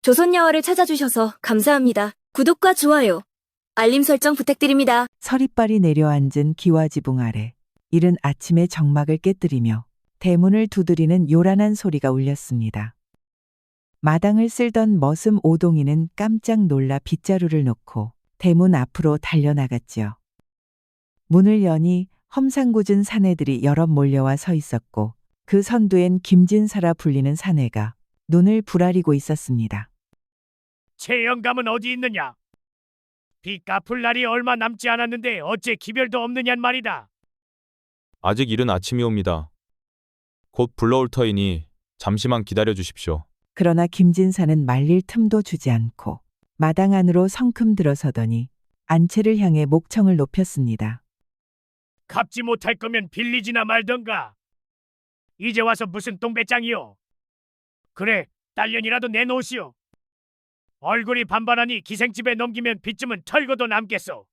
조선여어를 찾아주셔서 감사합니다. 구독과 좋아요, 알림 설정 부탁드립니다. 서리빨이 내려앉은 기와지붕 아래 이른 아침의 정막을 깨뜨리며 대문을 두드리는 요란한 소리가 울렸습니다. 마당을 쓸던 머슴 오동이는 깜짝 놀라 빗자루를 놓고 대문 앞으로 달려나갔지요. 문을 여니 험상궂은 사내들이 여럿 몰려와 서 있었고 그 선두엔 김진사라 불리는 사내가 눈을 부라리고 있었습니다. 최영감은 어디 있느냐? 빚 갚을 날이 얼마 남지 않았는데 어째 기별도 없느냔 말이다. 아직 이른 아침이옵니다. 곧 불러올 터이니 잠시만 기다려 주십시오. 그러나 김진사는 말릴 틈도 주지 않고 마당 안으로 성큼 들어서더니 안채를 향해 목청을 높였습니다. 갚지 못할 거면 빌리지나 말던가. 이제 와서 무슨 똥배짱이요. 그래, 딸년이라도 내놓으시오. 얼굴이 반반하니 기생집에 넘기면 빚쯤은 털고도 남겠소.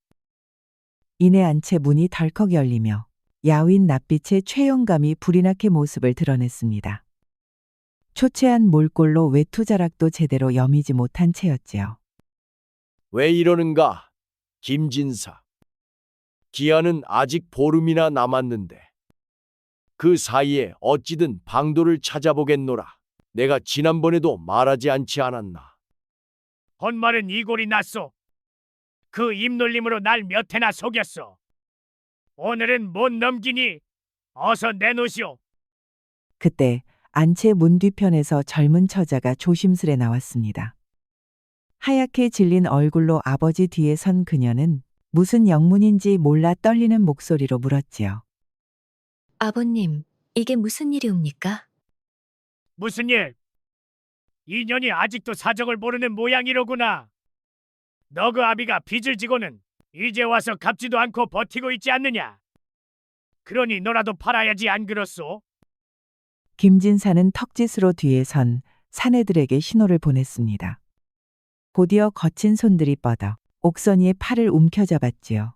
이내 안채 문이 덜컥 열리며 야윈 낯빛의 최영감이 불이 나게 모습을 드러냈습니다. 초췌한 몰골로 외투자락도 제대로 여미지 못한 채였지요. 왜 이러는가, 김진사. 기한은 아직 보름이나 남았는데 그 사이에 어찌든 방도를 찾아보겠노라. 내가 지난번에도 말하지 않지 않았나. 헛말은 이골이 났소. 그 입놀림으로 날 몇 해나 속였소. 오늘은 못 넘기니 어서 내놓으시오. 그때 안채 문 뒤편에서 젊은 처자가 조심스레 나왔습니다. 하얗게 질린 얼굴로 아버지 뒤에 선 그녀는 무슨 영문인지 몰라 떨리는 목소리로 물었지요. 아버님, 이게 무슨 일이옵니까? 무슨 일? 이년이 아직도 사정을 모르는 모양이로구나. 너 그 아비가 빚을 지고는 이제 와서 갚지도 않고 버티고 있지 않느냐. 그러니 너라도 팔아야지 안 그렇소? 김진사는 턱짓으로 뒤에 선 사내들에게 신호를 보냈습니다. 곧이어 거친 손들이 뻗어 옥선이의 팔을 움켜잡았지요.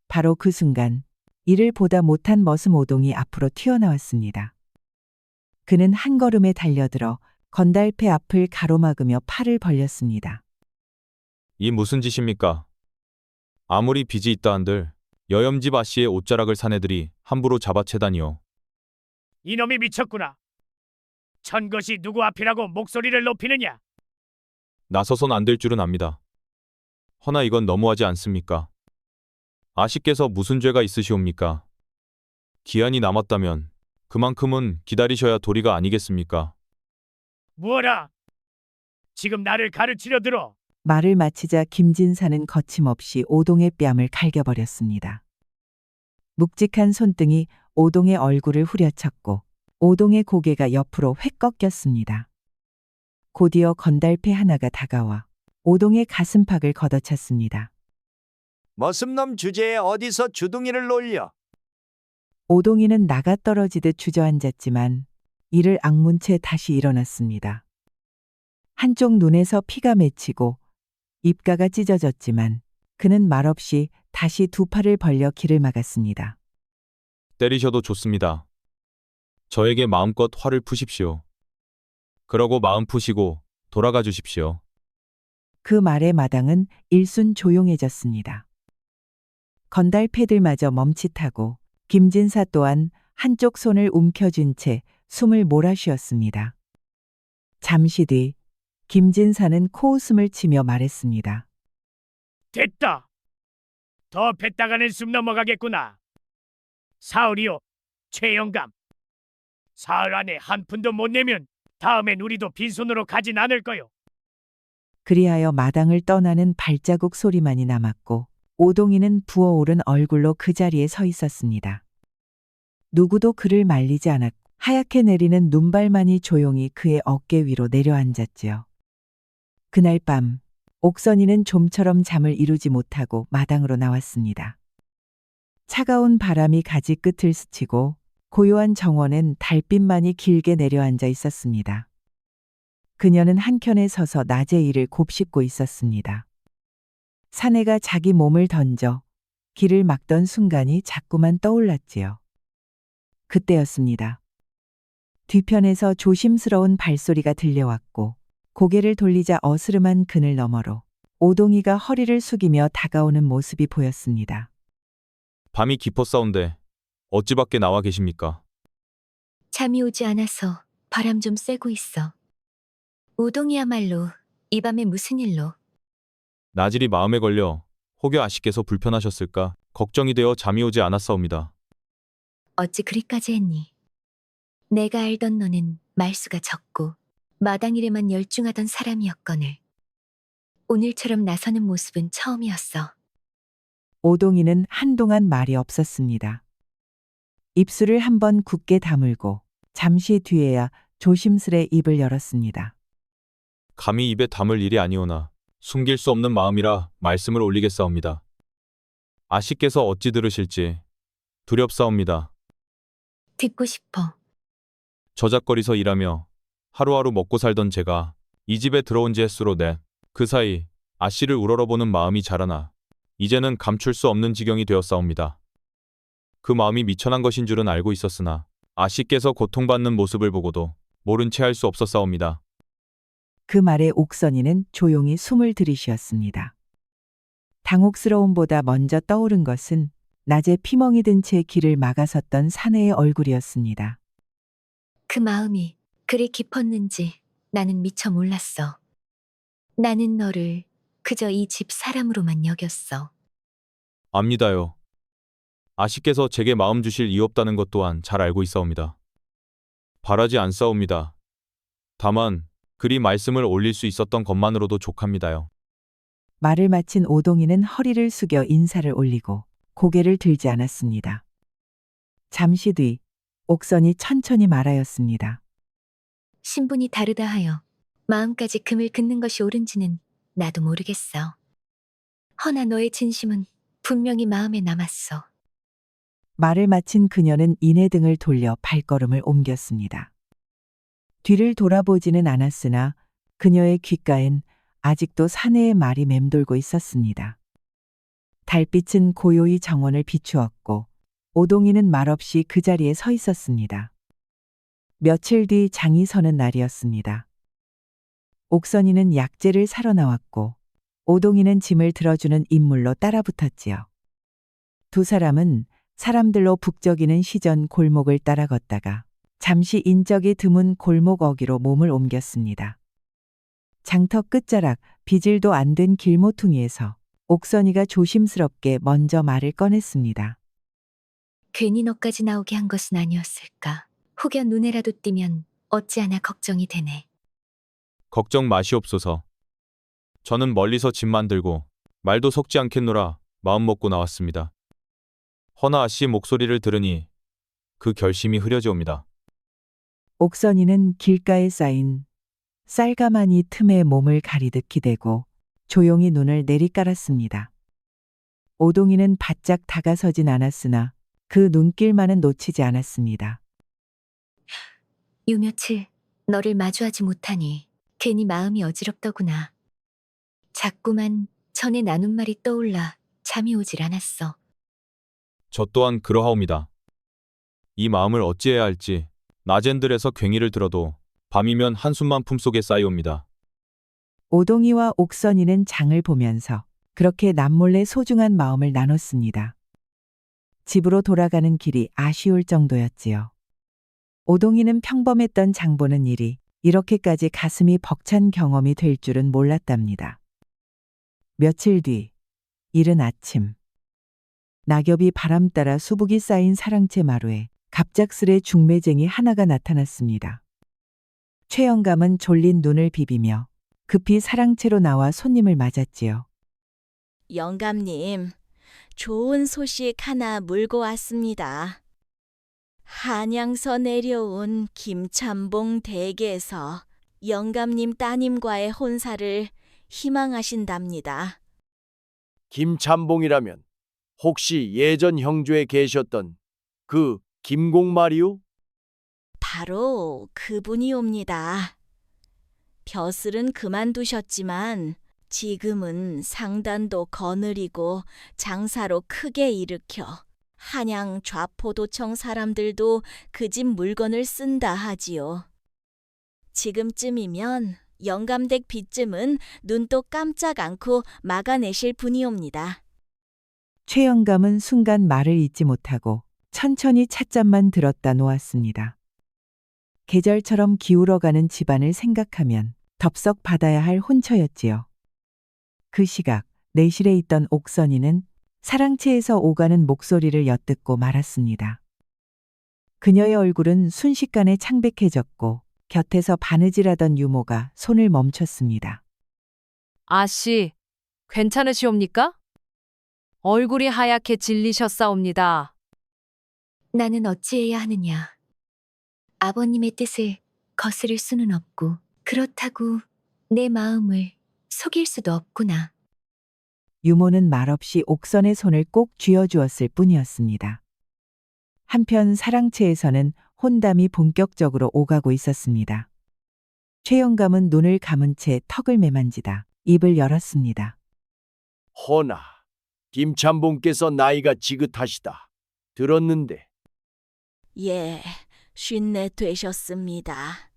바로 그 순간 이를 보다 못한 머슴 오동이 앞으로 튀어나왔습니다. 그는 한 걸음에 달려들어 건달패 앞을 가로막으며 팔을 벌렸습니다. 이 무슨 짓입니까? 아무리 빚이 있다 한들 여염집 아씨의 옷자락을 사내들이 함부로 잡아채다니요. 이놈이 미쳤구나. 천것이 누구 앞이라고 목소리를 높이느냐? 나서선 안 될 줄은 압니다. 허나 이건 너무하지 않습니까? 아씨께서 무슨 죄가 있으시옵니까? 기한이 남았다면 그만큼은 기다리셔야 도리가 아니겠습니까? 뭐라? 지금 나를 가르치려 들어. 말을 마치자 김진사는 거침없이 오동의 뺨을 갈겨버렸습니다. 묵직한 손등이 오동의 얼굴을 후려쳤고 오동의 고개가 옆으로 획 꺾였습니다. 곧이어 건달패 하나가 다가와 오동의 가슴팍을 걷어찼습니다. 머슴놈 주제에 어디서 주둥이를 놀려. 오동이는 나가 떨어지듯 주저앉았지만 이를 악문 채 다시 일어났습니다. 한쪽 눈에서 피가 맺히고 입가가 찢어졌지만 그는 말없이 다시 두 팔을 벌려 길을 막았습니다. 때리셔도 좋습니다. 저에게 마음껏 화를 푸십시오. 그러고 마음 푸시고 돌아가 주십시오. 그 말에 마당은 일순 조용해졌습니다. 건달패들마저 멈칫하고 김진사 또한 한쪽 손을 움켜쥔 채 숨을 몰아쉬었습니다. 잠시 뒤 김진사는 코웃음을 치며 말했습니다. 됐다. 더 뱉다가는 숨 넘어가겠구나. 사흘이요, 최영감. 사흘 안에 한 푼도 못 내면 다음엔 우리도 빈손으로 가진 않을 거요. 그리하여 마당을 떠나는 발자국 소리만이 남았고 오동이는 부어오른 얼굴로 그 자리에 서 있었습니다. 누구도 그를 말리지 않았고 하얗게 내리는 눈발만이 조용히 그의 어깨 위로 내려앉았지요. 그날 밤 옥선이는 좀처럼 잠을 이루지 못하고 마당으로 나왔습니다. 차가운 바람이 가지 끝을 스치고 고요한 정원엔 달빛만이 길게 내려앉아 있었습니다. 그녀는 한켠에 서서 낮의 일을 곱씹고 있었습니다. 사내가 자기 몸을 던져 길을 막던 순간이 자꾸만 떠올랐지요. 그때였습니다. 뒤편에서 조심스러운 발소리가 들려왔고 고개를 돌리자 어스름한 그늘 너머로 오동이가 허리를 숙이며 다가오는 모습이 보였습니다. 밤이 깊었사온데 어찌 밖에 나와 계십니까? 잠이 오지 않아서 바람 좀 쐬고 있어. 오동이야말로 이 밤에 무슨 일로? 나질이 마음에 걸려 혹여 아씨께서 불편하셨을까 걱정이 되어 잠이 오지 않았사옵니다. 어찌 그리까지 했니? 내가 알던 너는 말수가 적고 마당 일에만 열중하던 사람이었거늘. 오늘처럼 나서는 모습은 처음이었어. 오동이는 한동안 말이 없었습니다. 입술을 한번 굳게 다물고 잠시 뒤에야 조심스레 입을 열었습니다. 감히 입에 담을 일이 아니오나 숨길 수 없는 마음이라 말씀을 올리겠사옵니다. 아씨께서 어찌 들으실지 두렵사옵니다. 듣고 싶어. 저작거리서 일하며 하루하루 먹고 살던 제가 이 집에 들어온 지 햇수로 그 사이 아씨를 우러러보는 마음이 자라나 이제는 감출 수 없는 지경이 되었사옵니다. 그 마음이 미천한 것인 줄은 알고 있었으나 아씨께서 고통받는 모습을 보고도 모른 채 할 수 없었사옵니다. 그 말에 옥선이는 조용히 숨을 들이쉬었습니다. 당혹스러움보다 먼저 떠오른 것은 낮에 피멍이 든 채 길을 막아섰던 사내의 얼굴이었습니다. 그 마음이 그리 깊었는지 나는 미처 몰랐어. 나는 너를 그저 이 집 사람으로만 여겼어. 압니다요. 아씨께서 제게 마음 주실 이 없다는 것 또한 잘 알고 있사옵니다. 바라지 않사옵니다. 다만 그리 말씀을 올릴 수 있었던 것만으로도 족합니다요. 말을 마친 오동이는 허리를 숙여 인사를 올리고 고개를 들지 않았습니다. 잠시 뒤 옥선이 천천히 말하였습니다. 신분이 다르다 하여 마음까지 금을 긋는 것이 옳은지는 나도 모르겠어. 허나 너의 진심은 분명히 마음에 남았어. 말을 마친 그녀는 이내 등을 돌려 발걸음을 옮겼습니다. 뒤를 돌아보지는 않았으나 그녀의 귓가엔 아직도 사내의 말이 맴돌고 있었습니다. 달빛은 고요히 정원을 비추었고 오동이는 말없이 그 자리에 서 있었습니다. 며칠 뒤 장이 서는 날이었습니다. 옥선이는 약재를 사러 나왔고 오동이는 짐을 들어주는 인물로 따라붙었지요. 두 사람은 사람들로 북적이는 시전 골목을 따라 걷다가 잠시 인적이 드문 골목 어귀로 몸을 옮겼습니다. 장터 끝자락 비질도 안 된 길모퉁이에서 옥선이가 조심스럽게 먼저 말을 꺼냈습니다. 괜히 너까지 나오게 한 것은 아니었을까. 혹여 눈에라도 띄면 어찌하나 걱정이 되네. 걱정 마시옵소서. 저는 멀리서 짐만 들고 말도 섞지 않겠노라 마음 먹고 나왔습니다. 허나 아씨의 목소리를 들으니 그 결심이 흐려지옵니다. 옥선이는 길가에 쌓인 쌀가마니 틈에 몸을 가리듯 기대고 조용히 눈을 내리깔았습니다. 오동이는 바짝 다가서진 않았으나 그 눈길만은 놓치지 않았습니다. 요 며칠 너를 마주하지 못하니 괜히 마음이 어지럽더구나. 자꾸만 전에 나눈 말이 떠올라 잠이 오질 않았어. 저 또한 그러하옵니다. 이 마음을 어찌해야 할지 낮엔들에서 괭이를 들어도 밤이면 한숨만 품속에 쌓이옵니다. 오동이와 옥선이는 장을 보면서 그렇게 남몰래 소중한 마음을 나눴습니다. 집으로 돌아가는 길이 아쉬울 정도였지요. 오동이는 평범했던 장 보는 일이 이렇게까지 가슴이 벅찬 경험이 될 줄은 몰랐답니다. 며칠 뒤, 이른 아침. 낙엽이 바람 따라 수북이 쌓인 사랑채 마루에 갑작스레 중매쟁이 하나가 나타났습니다. 최영감은 졸린 눈을 비비며 급히 사랑채로 나와 손님을 맞았지요. 영감님, 좋은 소식 하나 물고 왔습니다. 한양서 내려온 김참봉 대계에서 영감님 따님과의 혼사를 희망하신답니다. 김참봉이라면 혹시 예전 형조에 계셨던 그 김공말이요? 바로 그분이옵니다. 벼슬은 그만두셨지만 지금은 상단도 거느리고 장사로 크게 일으켜 한양 좌포도청 사람들도 그 집 물건을 쓴다 하지요. 지금쯤이면 영감댁 빚쯤은 눈도 깜짝 않고 막아내실 분이옵니다. 최 영감은 순간 말을 잇지 못하고 천천히 찻잔만 들었다 놓았습니다. 계절처럼 기울어가는 집안을 생각하면 덥석 받아야 할 혼처였지요. 그 시각 내실에 있던 옥선이는 사랑채에서 오가는 목소리를 엿듣고 말았습니다. 그녀의 얼굴은 순식간에 창백해졌고 곁에서 바느질하던 유모가 손을 멈췄습니다. 아씨, 괜찮으시옵니까? 얼굴이 하얗게 질리셨사옵니다. 나는 어찌해야 하느냐. 아버님의 뜻을 거스를 수는 없고 그렇다고 내 마음을 속일 수도 없구나. 유모는 말없이 옥선의 손을 꼭 쥐어주었을 뿐이었습니다. 한편 사랑채에서는 혼담이 본격적으로 오가고 있었습니다. 최 영감은 눈을 감은 채 턱을 매만지다 입을 열었습니다. 허나 김참봉께서 나이가 지긋하시다. 들었는데 예, 54 되셨습니다.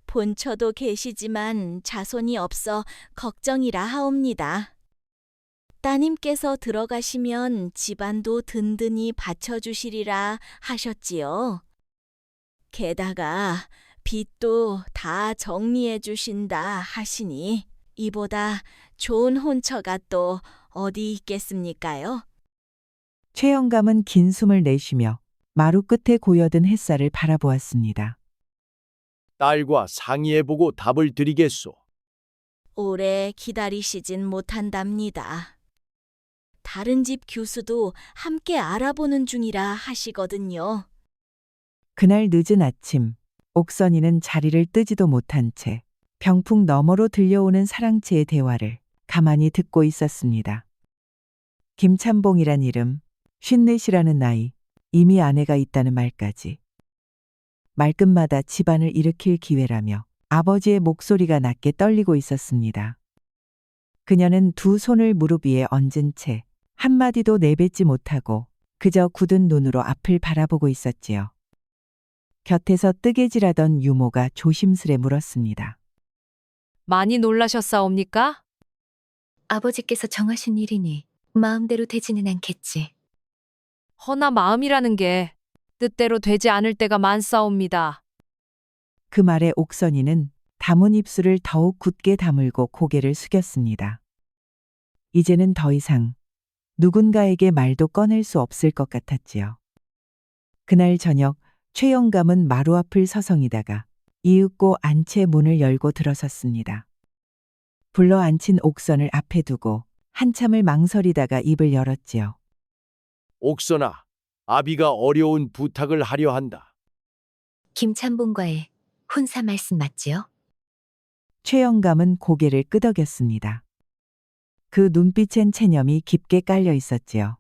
본처도 계시지만 자손이 없어 걱정이라 하옵니다. 따님께서 들어가시면 집안도 든든히 받쳐주시리라 하셨지요. 게다가 빚도 다 정리해 주신다 하시니 이보다 좋은 혼처가 또 어디 있겠습니까요? 최 영감은 긴 숨을 내쉬며 마루 끝에 고여든 햇살을 바라보았습니다. 딸과 상의해보고 답을 드리겠소. 오래 기다리시진 못한답니다. 다른 집 교수도 함께 알아보는 중이라 하시거든요. 그날 늦은 아침 옥선이는 자리를 뜨지도 못한 채 병풍 너머로 들려오는 사랑채의 대화를 가만히 듣고 있었습니다. 김참봉이란 이름, 54이라는 나이, 이미 아내가 있다는 말까지. 말끝마다 집안을 일으킬 기회라며 아버지의 목소리가 낮게 떨리고 있었습니다. 그녀는 두 손을 무릎 위에 얹은 채 한마디도 내뱉지 못하고 그저 굳은 눈으로 앞을 바라보고 있었지요. 곁에서 뜨개질하던 유모가 조심스레 물었습니다. 많이 놀라셨사옵니까? 아버지께서 정하신 일이니 마음대로 되지는 않겠지. 허나 마음이라는 게 뜻대로 되지 않을 때가 많사옵니다. 그 말에 옥선이는 담은 입술을 더욱 굳게 다물고 고개를 숙였습니다. 이제는 더 이상 누군가에게 말도 꺼낼 수 없을 것 같았지요. 그날 저녁 최 영감은 마루 앞을 서성이다가 이윽고 안채 문을 열고 들어섰습니다. 불러 앉힌 옥선을 앞에 두고 한참을 망설이다가 입을 열었지요. 옥선아, 아비가 어려운 부탁을 하려 한다. 김참봉과의 혼사 말씀 맞지요? 최 영감은 고개를 끄덕였습니다. 그 눈빛엔 체념이 깊게 깔려 있었지요.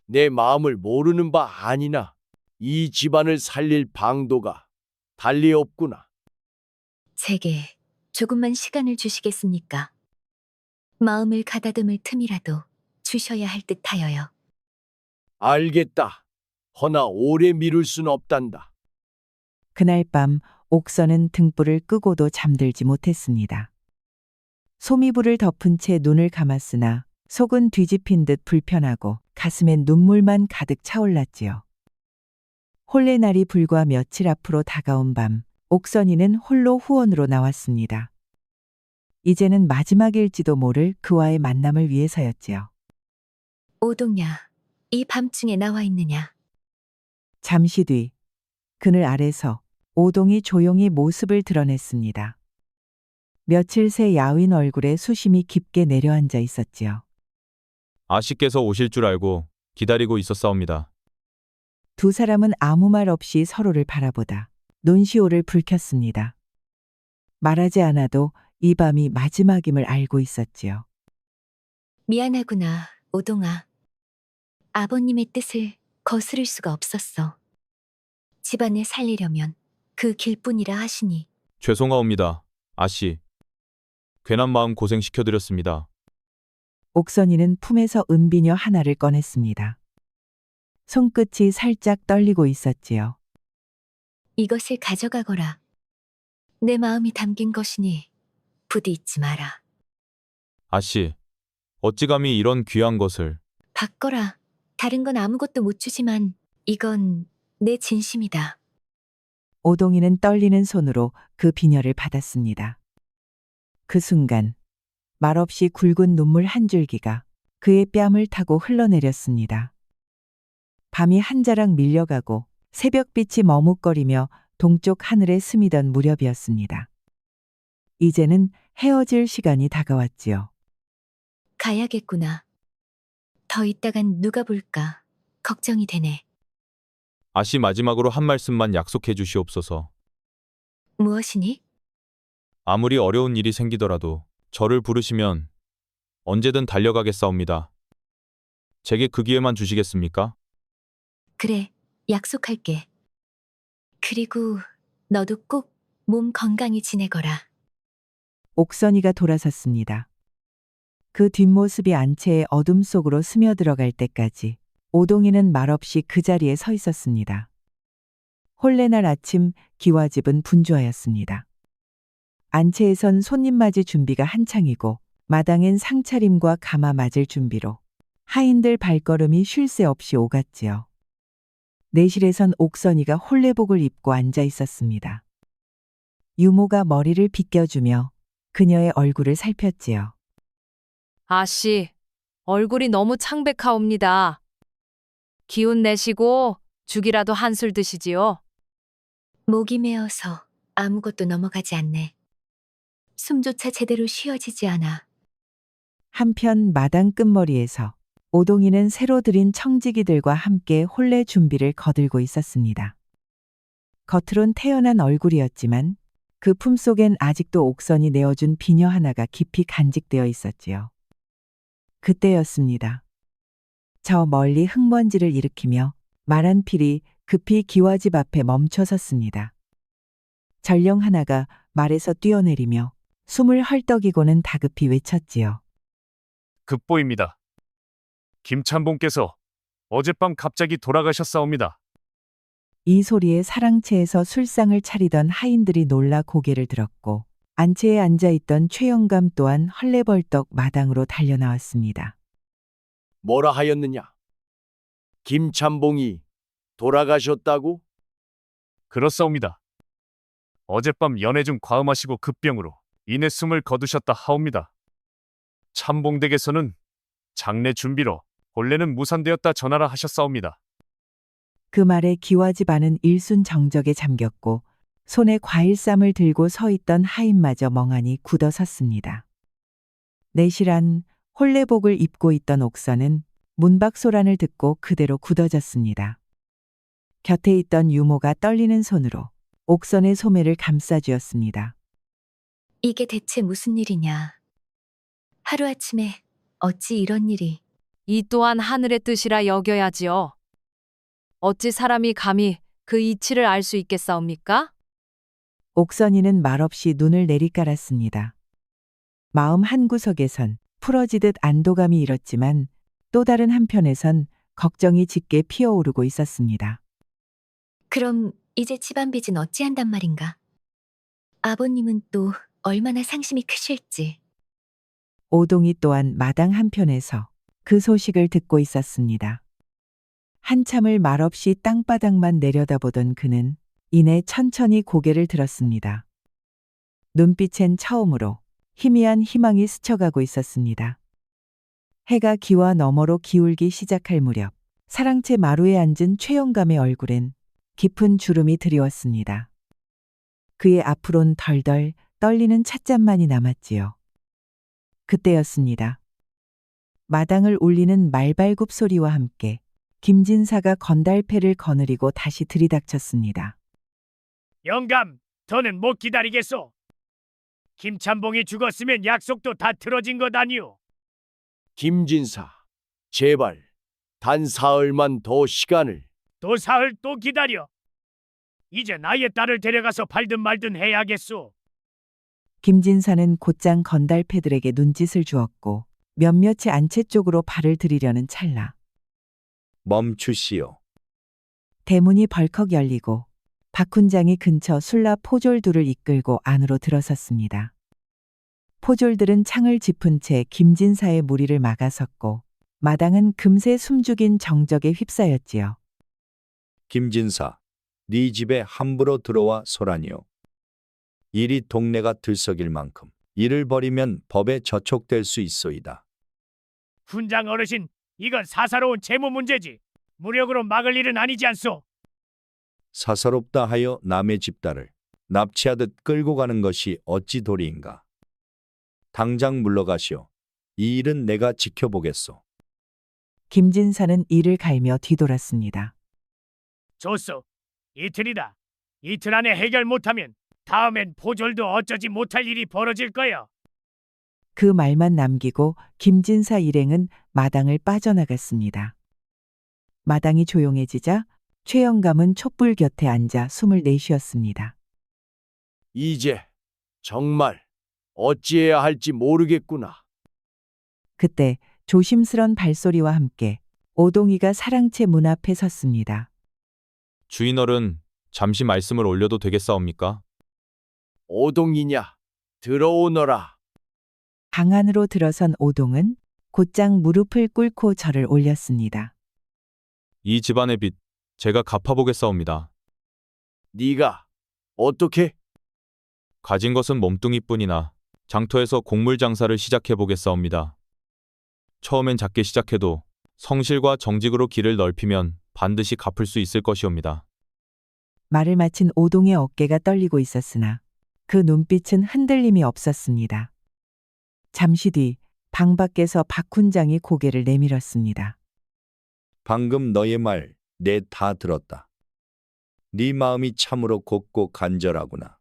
내 마음을 모르는 바 아니나 이 집안을 살릴 방도가 달리 없구나. 제게 조금만 시간을 주시겠습니까? 마음을 가다듬을 틈이라도 주셔야 할 듯하여요. 알겠다. 허나 오래 미룰 순 없단다. 그날 밤 옥선은 등불을 끄고도 잠들지 못했습니다. 소미불을 덮은 채 눈을 감았으나 속은 뒤집힌 듯 불편하고 가슴엔 눈물만 가득 차올랐지요. 혼례날이 불과 며칠 앞으로 다가온 밤, 옥선이는 홀로 후원으로 나왔습니다. 이제는 마지막일지도 모를 그와의 만남을 위해서였지요. 오동야, 이 밤중에 나와 있느냐? 잠시 뒤 그늘 아래서 오동이 조용히 모습을 드러냈습니다. 며칠 새 야윈 얼굴에 수심이 깊게 내려앉아 있었지요. 아씨께서 오실 줄 알고 기다리고 있었사옵니다. 두 사람은 아무 말 없이 서로를 바라보다 논시오를 불켰습니다. 말하지 않아도 이 밤이 마지막임을 알고 있었지요. 미안하구나, 오동아. 아버님의 뜻을 거스를 수가 없었어. 집안을 살리려면 그 길뿐이라 하시니. 죄송하옵니다. 아씨. 괜한 마음 고생시켜드렸습니다. 옥선이는 품에서 은비녀 하나를 꺼냈습니다. 손끝이 살짝 떨리고 있었지요. 이것을 가져가거라. 내 마음이 담긴 것이니 부디 잊지 마라. 아씨, 어찌 감히 이런 귀한 것을. 받거라. 다른 건 아무것도 못 주지만 이건 내 진심이다. 오동이는 떨리는 손으로 그 비녀를 받았습니다. 그 순간 말없이 굵은 눈물 한 줄기가 그의 뺨을 타고 흘러내렸습니다. 밤이 한 자락 밀려가고 새벽빛이 머뭇거리며 동쪽 하늘에 스미던 무렵이었습니다. 이제는 헤어질 시간이 다가왔지요. 가야겠구나. 더 있다간 누가 볼까 걱정이 되네. 아씨 마지막으로 한 말씀만 약속해 주시옵소서. 무엇이니? 아무리 어려운 일이 생기더라도 저를 부르시면 언제든 달려가겠사옵니다. 제게 그 기회만 주시겠습니까? 그래, 약속할게. 그리고 너도 꼭 몸 건강히 지내거라. 옥선이가 돌아섰습니다. 그 뒷모습이 안채의 어둠 속으로 스며들어갈 때까지 오동이는 말없이 그 자리에 서 있었습니다. 홀레날 아침 기와집은 분주하였습니다. 안채에선 손님 맞이 준비가 한창이고 마당엔 상차림과 가마 맞을 준비로 하인들 발걸음이 쉴 새 없이 오갔지요. 내실에선 옥선이가 홀레복을 입고 앉아 있었습니다. 유모가 머리를 빗겨주며 그녀의 얼굴을 살폈지요. 아씨, 얼굴이 너무 창백하옵니다. 기운 내시고 죽이라도 한술 드시지요. 목이 메어서 아무것도 넘어가지 않네. 숨조차 제대로 쉬어지지 않아. 한편 마당 끝머리에서 오동이는 새로 들인 청지기들과 함께 홀레 준비를 거들고 있었습니다. 겉으론 태연한 얼굴이었지만 그 품속엔 아직도 옥선이 내어준 비녀 하나가 깊이 간직되어 있었지요. 그때였습니다. 저 멀리 흙먼지를 일으키며 마란 필이 급히 기와집 앞에 멈춰 섰습니다. 전령 하나가 말에서 뛰어내리며 숨을 헐떡이고는 다급히 외쳤지요. 급보입니다. 김참봉께서 어젯밤 갑자기 돌아가셨사옵니다. 이 소리에 사랑채에서 술상을 차리던 하인들이 놀라 고개를 들었고 안채에 앉아있던 최영감 또한 헐레벌떡 마당으로 달려나왔습니다. 뭐라 하였느냐? 김참봉이 돌아가셨다고? 그렇사옵니다. 어젯밤 연회 중 과음하시고 급병으로 인해 숨을 거두셨다 하옵니다. 참봉댁에서는 장례 준비로 본래는 무산되었다 전하라 하셨사옵니다. 그 말에 기와집 안은 일순정적에 잠겼고 손에 과일쌈을 들고 서 있던 하인마저 멍하니 굳어 섰습니다. 내실한 홀레복을 입고 있던 옥선은 문밖 소란을 듣고 그대로 굳어졌습니다. 곁에 있던 유모가 떨리는 손으로 옥선의 소매를 감싸주었습니다. 이게 대체 무슨 일이냐. 하루아침에 어찌 이런 일이. 이 또한 하늘의 뜻이라 여겨야지요. 어찌 사람이 감히 그 이치를 알 수 있겠사옵니까? 옥선이는 말없이 눈을 내리깔았습니다. 마음 한구석에선 풀어지듯 안도감이 일었지만 또 다른 한편에선 걱정이 짙게 피어오르고 있었습니다. 그럼 이제 집안 빚은 어찌한단 말인가? 아버님은 또 얼마나 상심이 크실지. 오동이 또한 마당 한편에서 그 소식을 듣고 있었습니다. 한참을 말없이 땅바닥만 내려다보던 그는 이내 천천히 고개를 들었습니다. 눈빛엔 처음으로 희미한 희망이 스쳐가고 있었습니다. 해가 기와 너머로 기울기 시작할 무렵 사랑채 마루에 앉은 최영감의 얼굴엔 깊은 주름이 드리웠습니다. 그의 앞으론 덜덜 떨리는 찻잔만이 남았지요. 그때였습니다. 마당을 울리는 말발굽 소리와 함께 김진사가 건달패를 거느리고 다시 들이닥쳤습니다. 영감, 더는 못 기다리겠소. 김참봉이 죽었으면 약속도 다 틀어진 것 아니오. 김진사, 제발 단 사흘만 더 시간을. 또 사흘 또 기다려. 이제 나의 딸을 데려가서 팔든 말든 해야겠소. 김진사는 곧장 건달패들에게 눈짓을 주었고 몇몇이 안채 쪽으로 발을 들이려는 찰나 멈추시오. 대문이 벌컥 열리고 박훈장이 근처 술라 포졸들을 이끌고 안으로 들어섰습니다. 포졸들은 창을 짚은 채 김진사의 무리를 막아섰고 마당은 금세 숨죽인 정적에 휩싸였지요. 김진사, 네 집에 함부로 들어와 소라니요. 일이 동네가 들썩일 만큼 일을 벌이면 법에 저촉될 수 있소이다. 훈장 어르신, 이건 사사로운 재무 문제지. 무력으로 막을 일은 아니지 않소. 사사롭다 하여 남의 집딸을 납치하듯 끌고 가는 것이 어찌 도리인가. 당장 물러가시오. 이 일은 내가 지켜보겠소. 김진사는 이를 갈며 뒤돌았습니다. 좋소. 이틀이다. 이틀 안에 해결 못하면 다음엔 포졸도 어쩌지 못할 일이 벌어질 거야. 그 말만 남기고 김진사 일행은 마당을 빠져나갔습니다. 마당이 조용해지자 최영감은 촛불 곁에 앉아 숨을 내쉬었습니다. 이제 정말 어찌해야 할지 모르겠구나. 그때 조심스런 발소리와 함께 오동이가 사랑채 문 앞에 섰습니다. 주인어른, 잠시 말씀을 올려도 되겠사옵니까? 오동이냐? 들어오너라. 방 안으로 들어선 오동은 곧장 무릎을 꿇고 절을 올렸습니다. 이 집안의 빚, 제가 갚아보겠사옵니다. 네가 어떻게? 가진 것은 몸뚱이뿐이나 장터에서 곡물 장사를 시작해보겠사옵니다. 처음엔 작게 시작해도 성실과 정직으로 길을 넓히면 반드시 갚을 수 있을 것이옵니다. 말을 마친 오동의 어깨가 떨리고 있었으나 그 눈빛은 흔들림이 없었습니다. 잠시 뒤 방 밖에서 박훈장이 고개를 내밀었습니다. 방금 너의 말 내 다 들었다. 네 마음이 참으로 곱고 간절하구나.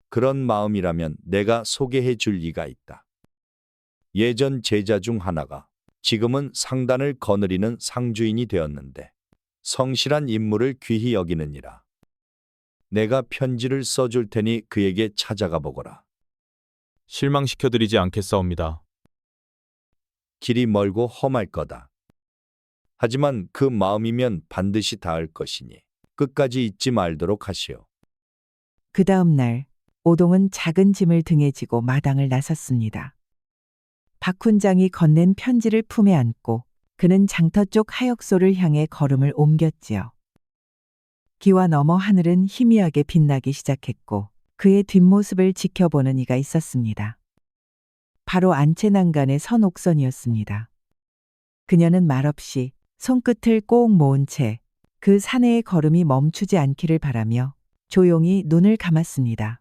그런 마음이라면 내가 소개해 줄 리가 있다. 예전 제자 중 하나가 지금은 상단을 거느리는 상주인이 되었는데 성실한 인물을 귀히 여기느니라. 내가 편지를 써줄 테니 그에게 찾아가 보거라. 실망시켜드리지 않겠사옵니다. 길이 멀고 험할 거다. 하지만 그 마음이면 반드시 닿을 것이니 끝까지 잊지 말도록 하시오. 그 다음 날 오동은 작은 짐을 등에 지고 마당을 나섰습니다. 박훈장이 건넨 편지를 품에 안고 그는 장터 쪽 하역소를 향해 걸음을 옮겼지요. 기와 너머 하늘은 희미하게 빛나기 시작했고 그의 뒷모습을 지켜보는 이가 있었습니다. 바로 안채난간의 선옥선이었습니다. 그녀는 말없이 손끝을 꼭 모은 채 그 사내의 걸음이 멈추지 않기를 바라며 조용히 눈을 감았습니다.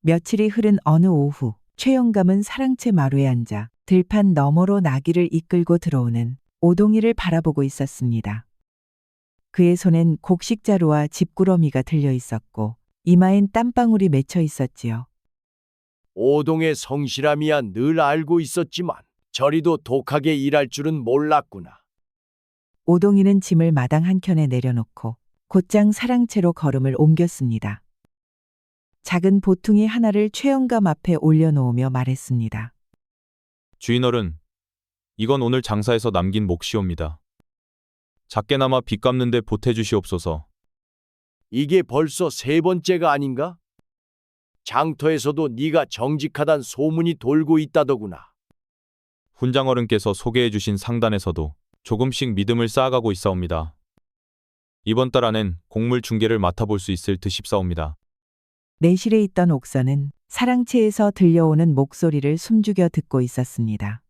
며칠이 흐른 어느 오후 최영감은 사랑채 마루에 앉아 들판 너머로 나귀를 이끌고 들어오는 오동이를 바라보고 있었습니다. 그의 손엔 곡식자루와 집구러미가 들려 있었고 이마엔 땀방울이 맺혀 있었지요. 오동의 성실함이야 늘 알고 있었지만 저리도 독하게 일할 줄은 몰랐구나. 오동이는 짐을 마당 한켠에 내려놓고 곧장 사랑채로 걸음을 옮겼습니다. 작은 보퉁이 하나를 최영감 앞에 올려놓으며 말했습니다. 주인어른, 이건 오늘 장사에서 남긴 몫이옵니다. 작게나마 빚 갚는데 보태주시옵소서. 이게 벌써 세 번째가 아닌가? 장터에서도 네가 정직하단 소문이 돌고 있다더구나. 훈장어른께서 소개해 주신 상단에서도 조금씩 믿음을 쌓아가고 있사옵니다. 이번 달 안엔 곡물 중개를 맡아볼 수 있을 듯 싶사옵니다. 내실에 있던 옥선은 사랑채에서 들려오는 목소리를 숨죽여 듣고 있었습니다.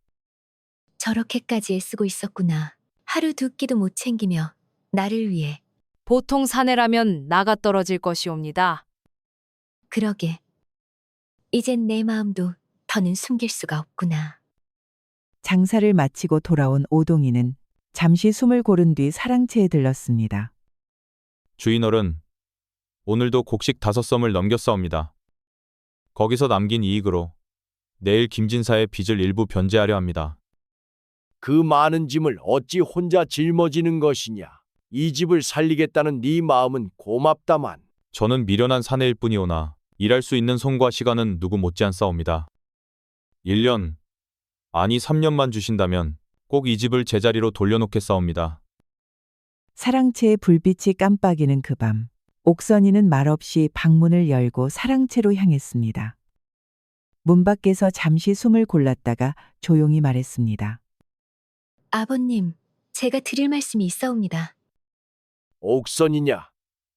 저렇게까지 애쓰고 있었구나. 하루 두 끼도 못 챙기며 나를 위해. 보통 사내라면 나가 떨어질 것이옵니다. 그러게. 이젠 내 마음도 더는 숨길 수가 없구나. 장사를 마치고 돌아온 오동이는 잠시 숨을 고른 뒤 사랑채에 들렀습니다. 주인어른, 오늘도 곡식 5섬을 넘겼사옵니다. 거기서 남긴 이익으로 내일 김진사의 빚을 일부 변제하려 합니다. 그 많은 짐을 어찌 혼자 짊어지는 것이냐. 이 집을 살리겠다는 네 마음은 고맙다만. 저는 미련한 사내일 뿐이오나 일할 수 있는 손과 시간은 누구 못지않사옵니다. 1년, 아니 3년만 주신다면 꼭 이 집을 제자리로 돌려놓겠사옵니다. 사랑채의 불빛이 깜빡이는 그 밤 옥선이는 말없이 방문을 열고 사랑채로 향했습니다. 문 밖에서 잠시 숨을 골랐다가 조용히 말했습니다. 아버님, 제가 드릴 말씀이 있사옵니다. 옥선이냐?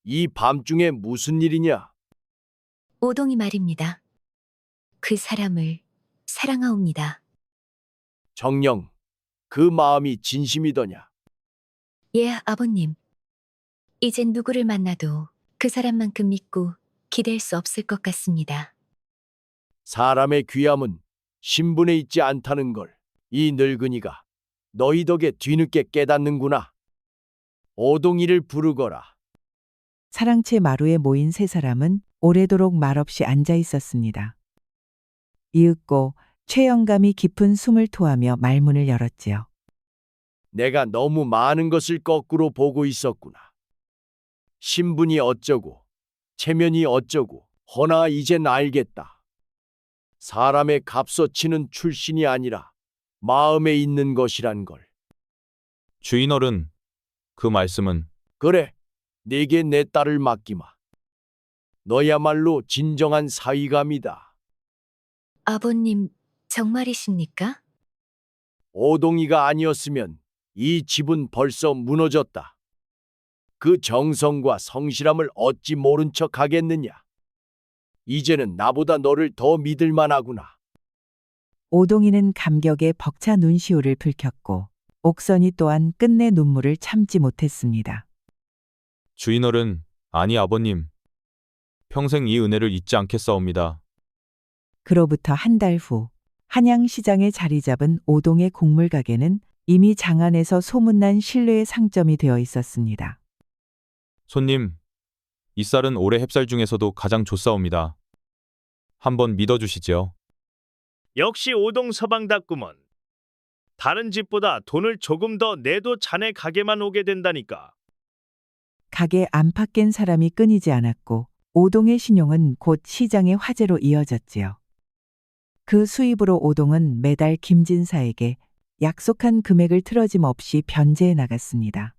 이 밤중에 무슨 일이냐? 오동이 말입니다. 그 사람을 사랑하옵니다. 정녕, 그 마음이 진심이더냐? 예, 아버님. 이젠 누구를 만나도 그 사람만큼 믿고 기댈 수 없을 것 같습니다. 사람의 귀함은 신분에 있지 않다는 걸 이 늙은이가 너희 덕에 뒤늦게 깨닫는구나. 오동이를 부르거라. 사랑채 마루에 모인 세 사람은 오래도록 말없이 앉아 있었습니다. 이윽고 최영감이 깊은 숨을 토하며 말문을 열었지요. 내가 너무 많은 것을 거꾸로 보고 있었구나. 신분이 어쩌고, 체면이 어쩌고, 허나 이젠 알겠다. 사람의 값어치는 출신이 아니라 마음에 있는 것이란 걸. 주인어른, 그 말씀은 그래, 네게 내 딸을 맡기마. 너야말로 진정한 사위감이다. 아버님, 정말이십니까? 오동이가 아니었으면 이 집은 벌써 무너졌다. 그 정성과 성실함을 어찌 모른 척 하겠느냐. 이제는 나보다 너를 더 믿을 만하구나. 오동이는 감격에 벅차 눈시울을 붉혔고 옥선이 또한 끝내 눈물을 참지 못했습니다. 주인어른, 아니 아버님. 평생 이 은혜를 잊지 않겠사옵니다. 그로부터 한 달 후 한양시장에 자리 잡은 오동의 곡물가게는 이미 장안에서 소문난 신뢰의 상점이 되어 있었습니다. 손님, 이 쌀은 올해 햅쌀 중에서도 가장 좋사옵니다. 한번 믿어주시지요. 역시 오동 서방답구먼. 다른 집보다 돈을 조금 더 내도 자네 가게만 오게 된다니까. 가게 안팎 깬 사람이 끊이지 않았고 오동의 신용은 곧 시장의 화제로 이어졌지요. 그 수입으로 오동은 매달 김진사에게 약속한 금액을 틀어짐 없이 변제해 나갔습니다.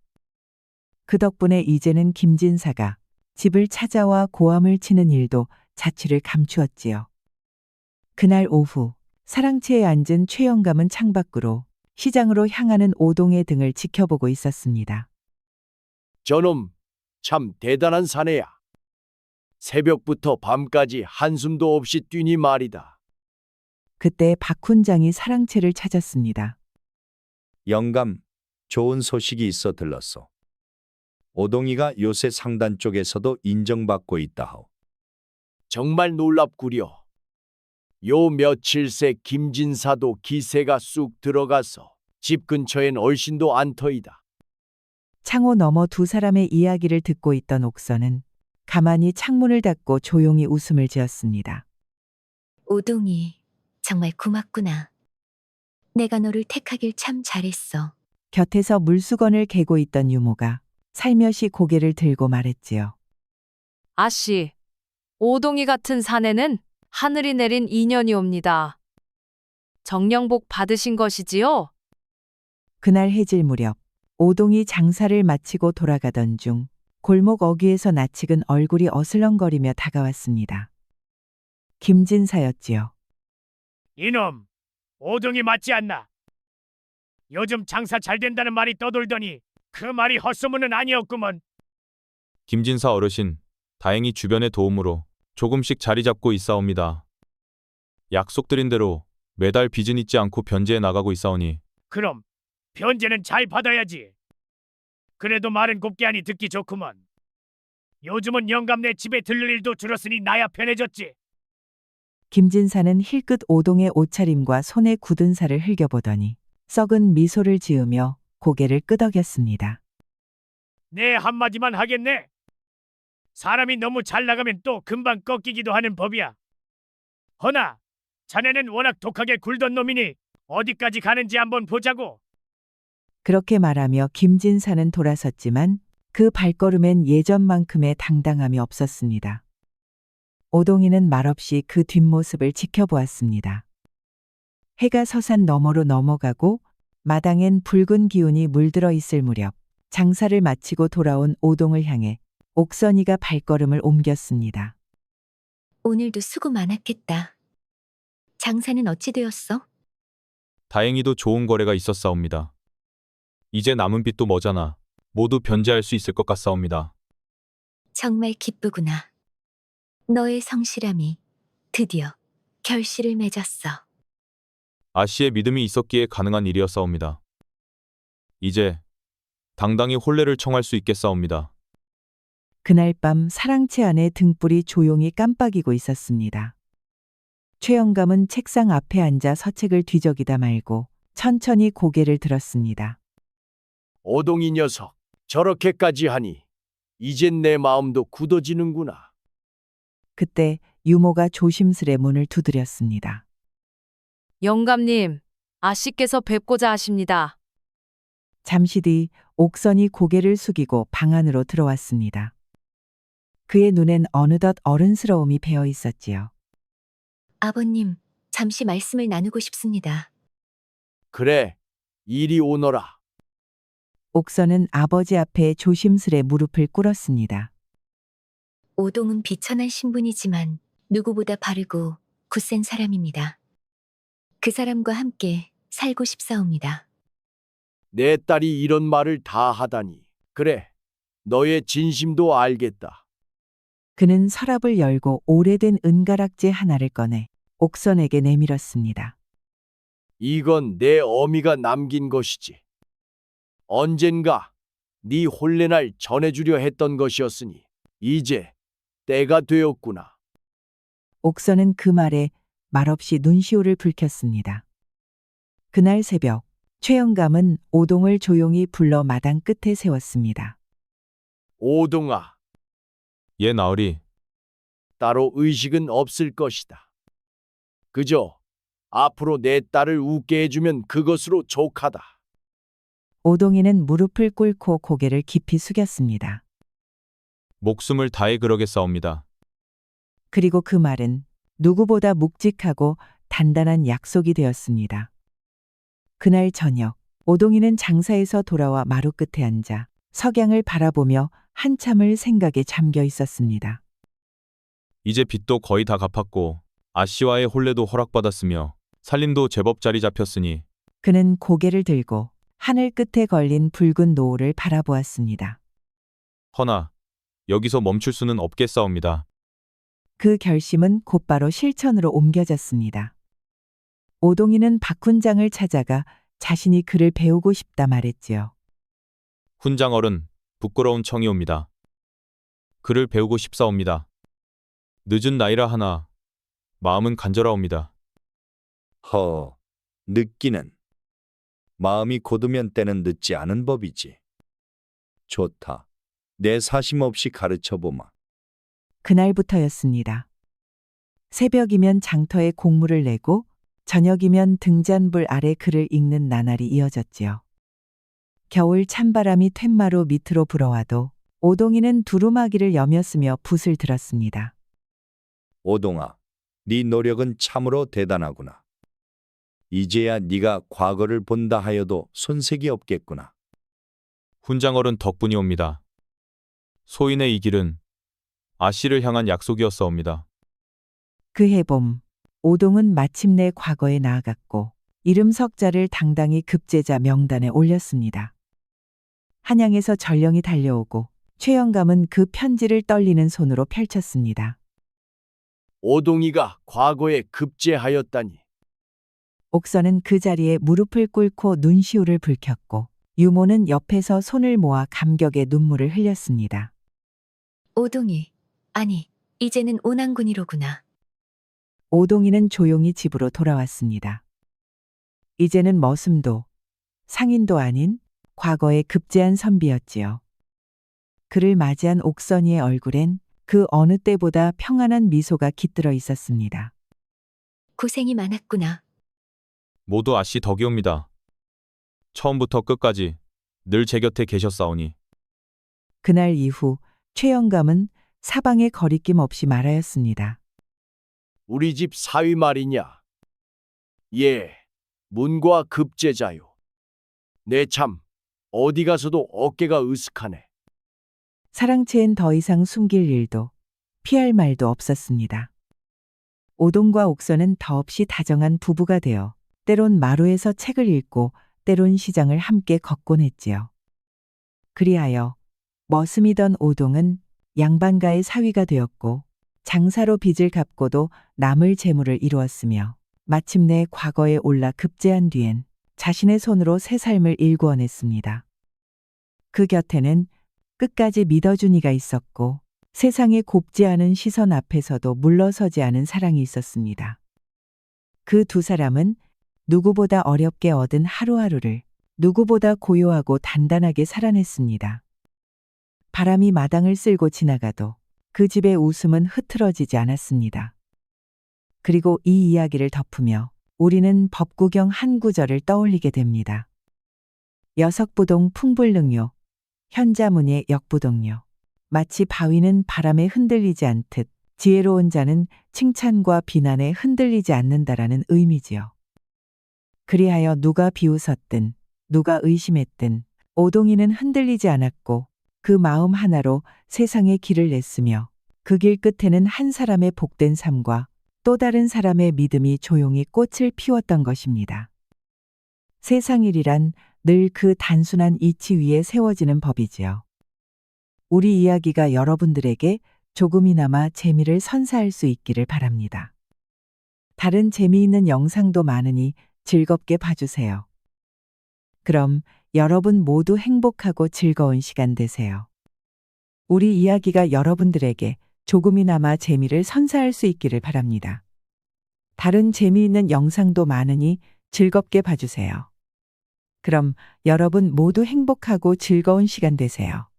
그 덕분에 이제는 김진사가 집을 찾아와 고함을 치는 일도 자취를 감추었지요. 그날 오후 사랑채에 앉은 최영감은 창밖으로 시장으로 향하는 오동의 등을 지켜보고 있었습니다. 저놈 참 대단한 사내야. 새벽부터 밤까지 한숨도 없이 뛰니 말이다. 그때 박훈장이 사랑채를 찾았습니다. 영감, 좋은 소식이 있어 들렀소. 오동이가 요새 상단 쪽에서도 인정받고 있다하오. 정말 놀랍구려. 요 며칠 새 김진사도 기세가 쑥 들어가서 집 근처엔 얼씬도 않더이다. 창호 너머 두 사람의 이야기를 듣고 있던 옥선은 가만히 창문을 닫고 조용히 웃음을 지었습니다. 오동이, 정말 고맙구나. 내가 너를 택하길 참 잘했어. 곁에서 물수건을 개고 있던 유모가 살며시 고개를 들고 말했지요. 아씨, 오동이 같은 사내는 하늘이 내린 인연이옵니다. 정령복 받으신 것이지요? 그날 해질 무렵 오동이 장사를 마치고 돌아가던 중 골목 어귀에서 낯익은 얼굴이 어슬렁거리며 다가왔습니다. 김진사였지요. 이놈, 오동이 맞지 않나? 요즘 장사 잘 된다는 말이 떠돌더니 그 말이 헛소문은 아니었구먼. 김진사 어르신, 다행히 주변의 도움으로 조금씩 자리 잡고 있사옵니다. 약속드린 대로 매달 빚은 잊지 않고 변제해 나가고 있사오니 그럼 변제는 잘 받아야지. 그래도 말은 곱게 하니 듣기 좋구먼. 요즘은 영감네 집에 들를 일도 줄었으니 나야 편해졌지. 김진사는 힐끗 오동의 옷차림과 손에 굳은 살을 흘겨보더니 썩은 미소를 지으며 고개를 끄덕였습니다. 네 한마디만 하겠네. 사람이 너무 잘 나가면 또 금방 꺾이기도 하는 법이야. 허나 자네는 워낙 독하게 굴던 놈이니 어디까지 가는지 한번 보자고. 그렇게 말하며 김진사는 돌아섰지만 그 발걸음엔 예전만큼의 당당함이 없었습니다. 오동이는 말없이 그 뒷모습을 지켜보았습니다. 해가 서산 너머로 넘어가고 마당엔 붉은 기운이 물들어 있을 무렵 장사를 마치고 돌아온 오동을 향해 옥선이가 발걸음을 옮겼습니다. 오늘도 수고 많았겠다. 장사는 어찌 되었어? 다행히도 좋은 거래가 있었사옵니다. 이제 남은 빚도 머잖아 모두 변제할 수 있을 것 같사옵니다. 정말 기쁘구나. 너의 성실함이 드디어 결실을 맺었어. 아씨의 믿음이 있었기에 가능한 일이었사옵니다. 이제 당당히 혼례를 청할 수 있겠사옵니다. 그날 밤 사랑채 안에 등불이 조용히 깜빡이고 있었습니다. 최영감은 책상 앞에 앉아 서책을 뒤적이다 말고 천천히 고개를 들었습니다. 오동이 녀석, 저렇게까지 하니 이젠 내 마음도 굳어지는구나. 그때 유모가 조심스레 문을 두드렸습니다. 영감님, 아씨께서 뵙고자 하십니다. 잠시 뒤 옥선이 고개를 숙이고 방 안으로 들어왔습니다. 그의 눈엔 어느덧 어른스러움이 배어 있었지요. 아버님, 잠시 말씀을 나누고 싶습니다. 그래, 이리 오너라. 옥선은 아버지 앞에 조심스레 무릎을 꿇었습니다. 오동은 비천한 신분이지만 누구보다 바르고 굳센 사람입니다. 그 사람과 함께 살고 싶사옵니다. 내 딸이 이런 말을 다 하다니. 그래, 너의 진심도 알겠다. 그는 서랍을 열고 오래된 은가락지 하나를 꺼내 옥선에게 내밀었습니다. 이건 내 어미가 남긴 것이지. 언젠가 네 혼례날 전해주려 했던 것이었으니 이제 때가 되었구나. 옥선은 그 말에 말없이 눈시울을 붉혔습니다. 그날 새벽 최영감은 오동을 조용히 불러 마당 끝에 세웠습니다. 오동아, 예 나으리, 따로 의식은 없을 것이다. 그저 앞으로 내 딸을 웃게 해주면 그것으로 족하다. 오동이는 무릎을 꿇고 고개를 깊이 숙였습니다. 목숨을 다해 그러겠사옵니다. 그리고 그 말은 누구보다 묵직하고 단단한 약속이 되었습니다. 그날 저녁 오동이는 장사에서 돌아와 마루 끝에 앉아 석양을 바라보며 한참을 생각에 잠겨 있었습니다. 이제 빚도 거의 다 갚았고 아씨와의 혼례도 허락받았으며 살림도 제법 자리 잡혔으니 그는 고개를 들고 하늘 끝에 걸린 붉은 노을을 바라보았습니다. 허나 여기서 멈출 수는 없겠사옵니다. 그 결심은 곧바로 실천으로 옮겨졌습니다. 오동이는 박훈장을 찾아가 자신이 글을 배우고 싶다 말했지요. 훈장 어른, 부끄러운 청이옵니다. 글을 배우고 싶사옵니다. 늦은 나이라 하나 마음은 간절하옵니다. 늦기는. 마음이 곧으면 때는 늦지 않은 법이지. 좋다. 내 사심 없이 가르쳐보마. 그날부터였습니다. 새벽이면 장터에 공물을 내고 저녁이면 등잔불 아래 글을 읽는 나날이 이어졌지요. 겨울 찬바람이 툇마루 밑으로 불어와도 오동이는 두루마기를 여몄으며 붓을 들었습니다. 오동아, 네 노력은 참으로 대단하구나. 이제야 네가 과거를 본다 하여도 손색이 없겠구나. 훈장 어른 덕분이옵니다. 소인의 이 길은 아씨를 향한 약속이었사옵니다. 그 해봄 오동은 마침내 과거에 나아갔고 이름 석자를 당당히 급제자 명단에 올렸습니다. 한양에서 전령이 달려오고 최영감은 그 편지를 떨리는 손으로 펼쳤습니다. 오동이가 과거에 급제하였다니. 옥선은 그 자리에 무릎을 꿇고 눈시울을 붉혔고 유모는 옆에서 손을 모아 감격의 눈물을 흘렸습니다. 오동이, 아니, 이제는 오난군이로구나. 오동이는 조용히 집으로 돌아왔습니다. 이제는 머슴도 상인도 아닌 과거의 급제한 선비였지요. 그를 맞이한 옥선이의 얼굴엔 그 어느 때보다 평안한 미소가 깃들어 있었습니다. 고생이 많았구나. 모두 아씨 덕이옵니다. 처음부터 끝까지 늘 제 곁에 계셨사오니 그날 이후 최영감은 사방에 거리낌 없이 말하였습니다. 우리 집 사위 말이냐? 예, 문과 급제자요. 내 참 어디 가서도 어깨가 으슥하네. 사랑채엔 더 이상 숨길 일도 피할 말도 없었습니다. 오동과 옥선은 더없이 다정한 부부가 되어 때론 마루에서 책을 읽고 때론 시장을 함께 걷곤 했지요. 그리하여 머슴이던 오동은 양반가의 사위가 되었고 장사로 빚을 갚고도 남을 재물을 이루었으며 마침내 과거에 올라 급제한 뒤엔 자신의 손으로 새 삶을 일구어냈습니다. 그 곁에는 끝까지 믿어준 이가 있었고 세상의 곱지 않은 시선 앞에서도 물러서지 않은 사랑이 있었습니다. 그 두 사람은 누구보다 어렵게 얻은 하루하루를 누구보다 고요하고 단단하게 살아냈습니다. 바람이 마당을 쓸고 지나가도 그 집의 웃음은 흐트러지지 않았습니다. 그리고 이 이야기를 덮으며 우리는 법구경 한 구절을 떠올리게 됩니다. 여석부동 풍불능요, 현자문의 역부동요. 마치 바위는 바람에 흔들리지 않듯 지혜로운 자는 칭찬과 비난에 흔들리지 않는다라는 의미지요. 그리하여 누가 비웃었든 누가 의심했든 오동이는 흔들리지 않았고 그 마음 하나로 세상에 길을 냈으며 그 길 끝에는 한 사람의 복된 삶과 또 다른 사람의 믿음이 조용히 꽃을 피웠던 것입니다. 세상일이란 늘 그 단순한 이치 위에 세워지는 법이지요. 우리 이야기가 여러분들에게 조금이나마 재미를 선사할 수 있기를 바랍니다. 다른 재미있는 영상도 많으니 즐겁게 봐주세요. 그럼 여러분 모두 행복하고 즐거운 시간 되세요. 우리 이야기가 여러분들에게 조금이나마 재미를 선사할 수 있기를 바랍니다. 다른 재미있는 영상도 많으니 즐겁게 봐주세요. 그럼 여러분 모두 행복하고 즐거운 시간 되세요.